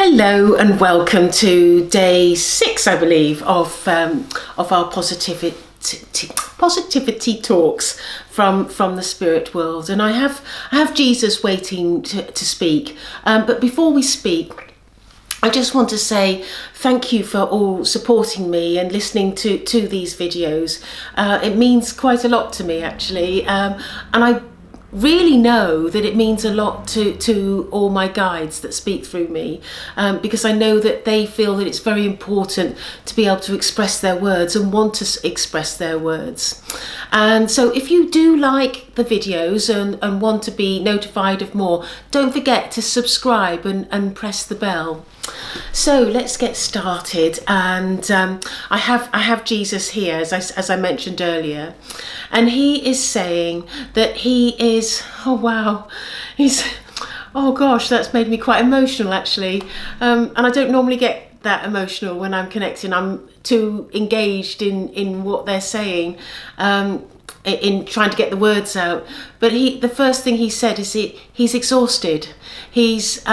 Hello and welcome to day 6, I believe, of our positivity talks from the spirit world. And I have Jesus waiting to speak. But before we speak, I just want to say thank you for all supporting me and listening to these videos. It means quite a lot to me, actually, and I really know that it means a lot to all my guides that speak through me, because I know that they feel that it's very important to be able to express their words and want to express their words. And so if you do like the videos and want to be notified of more, don't forget to subscribe and press the bell. So let's get started. And I have Jesus here, as I mentioned earlier, and he is saying that he is, oh gosh, that's made me quite emotional, actually, and I don't normally get that emotional when I'm connecting. I'm too engaged in what they're saying, in trying to get the words out. But the first thing he said is he's exhausted. He says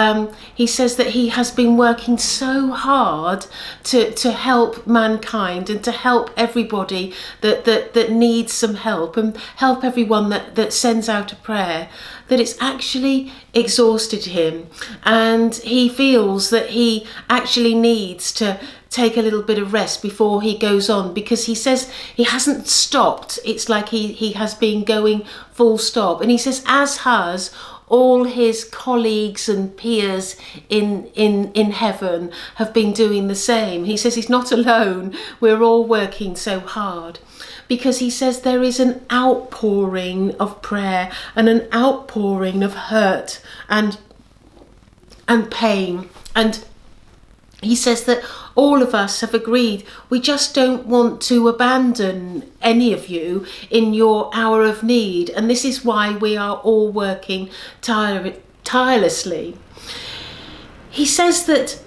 that he has been working so hard to help mankind and to help everybody that needs some help, and help everyone that sends out a prayer, that it's actually exhausted him, and he feels that he actually needs to take a little bit of rest before he goes on, because he says he hasn't stopped. It's like he has been going full stop. And he says, as has all his colleagues and peers in heaven have been doing the same. He says he's not alone. We're all working so hard, because he says there is an outpouring of prayer and an outpouring of hurt and pain. And he says that all of us have agreed we just don't want to abandon any of you in your hour of need, and this is why we are all working tirelessly. He says that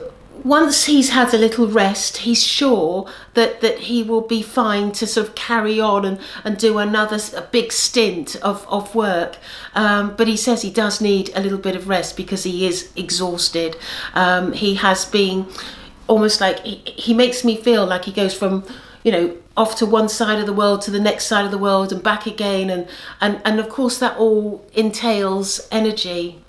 once he's had a little rest, he's sure that he will be fine to sort of carry on and do a big stint of work. But he says he does need a little bit of rest because he is exhausted. He has been almost like, he makes me feel like he goes from, off to one side of the world to the next side of the world and back again. And of course that all entails energy.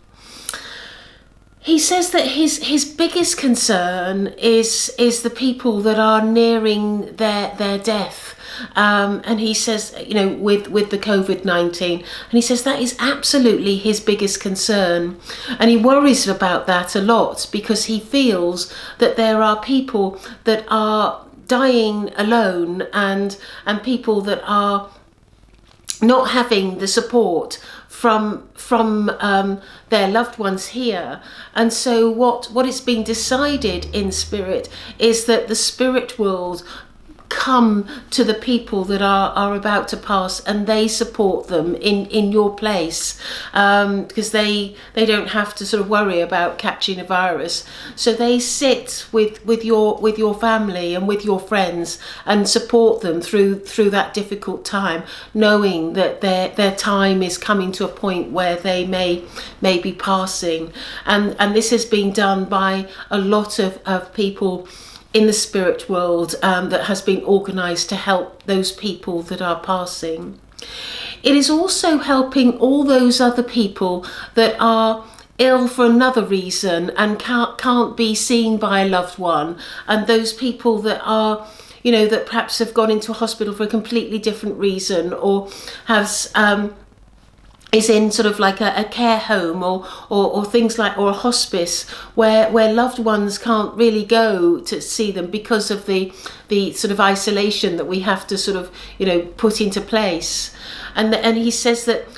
He says that his biggest concern is the people that are nearing their death. And he says, with the COVID-19, and he says that is absolutely his biggest concern. And he worries about that a lot, because he feels that there are people that are dying alone, and people that are not having the support from their loved ones here. And so what is being decided in spirit is that the spirit world come to the people that are about to pass, and they support them in your place, because they don't have to sort of worry about catching a virus. So they sit with your family and with your friends and support them through that difficult time, knowing that their time is coming to a point where they may be passing. And this has been done by a lot of people in the spirit world, that has been organised to help those people that are passing. It is also helping all those other people that are ill for another reason and can't be seen by a loved one, and those people that are, that perhaps have gone into a hospital for a completely different reason, or has is in sort of like a care home or things like, or a hospice where loved ones can't really go to see them because of the sort of isolation that we have to sort of put into place. And he says that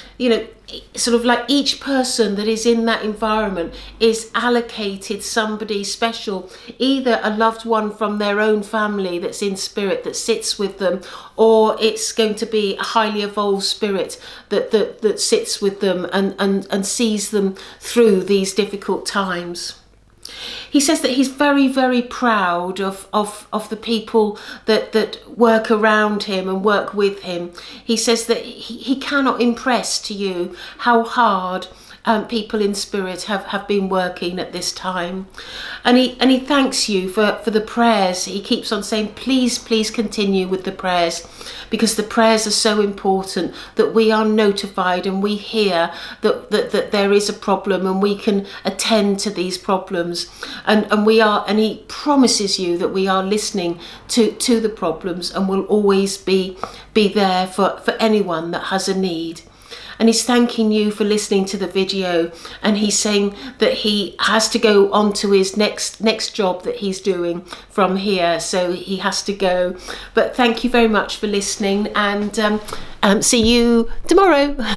sort of like each person that is in that environment is allocated somebody special, either a loved one from their own family that's in spirit that sits with them, or it's going to be a highly evolved spirit that sits with them and sees them through these difficult times. He says that he's very, very proud of the people that work around him and work with him. He says that he cannot impress to you how hard people in spirit have been working at this time. And he thanks you for the prayers. He keeps on saying, please continue with the prayers, because the prayers are so important, that we are notified and we hear that there is a problem, and we can attend to these problems. And he promises you that we are listening to the problems, and will always be there for anyone that has a need. And he's thanking you for listening to the video, and he's saying that he has to go on to his next job that he's doing from here, so he has to go. But thank you very much for listening, and see you tomorrow.